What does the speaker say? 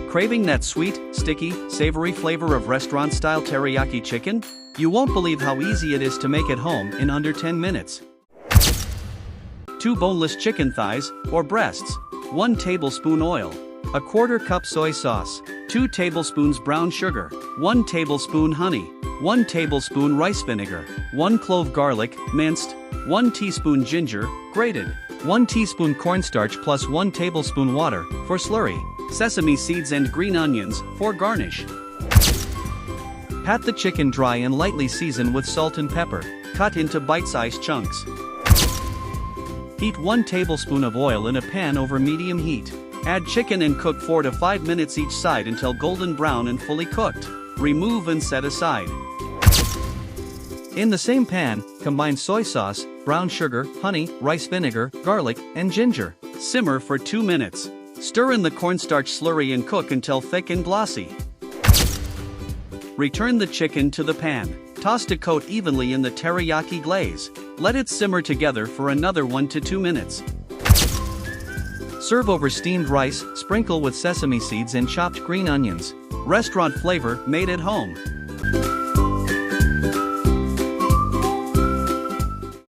Craving that sweet, sticky, savory flavor of restaurant-style teriyaki chicken? You won't believe how easy it is to make at home in under 10 minutes. 2 boneless chicken thighs, or breasts. 1 tablespoon oil. 1/4 cup soy sauce. 2 tablespoons brown sugar. 1 tablespoon honey. 1 tablespoon rice vinegar. 1 clove garlic, minced. 1 teaspoon ginger, grated. 1 teaspoon cornstarch plus 1 tablespoon water, for slurry. Sesame seeds and green onions, for garnish. Pat the chicken dry and lightly season with salt and pepper, cut into bite-sized chunks. Heat 1 tablespoon of oil in a pan over medium heat. Add chicken and cook 4 to 5 minutes each side until golden brown and fully cooked. Remove and set aside. In the same pan, combine soy sauce, brown sugar, honey, rice vinegar, garlic, and ginger. Simmer for 2 minutes. Stir in the cornstarch slurry and cook until thick and glossy. Return the chicken to the pan. Toss to coat evenly in the teriyaki glaze. Let it simmer together for another 1 to 2 minutes. Serve over steamed rice, sprinkle with sesame seeds and chopped green onions. Restaurant flavor made at home.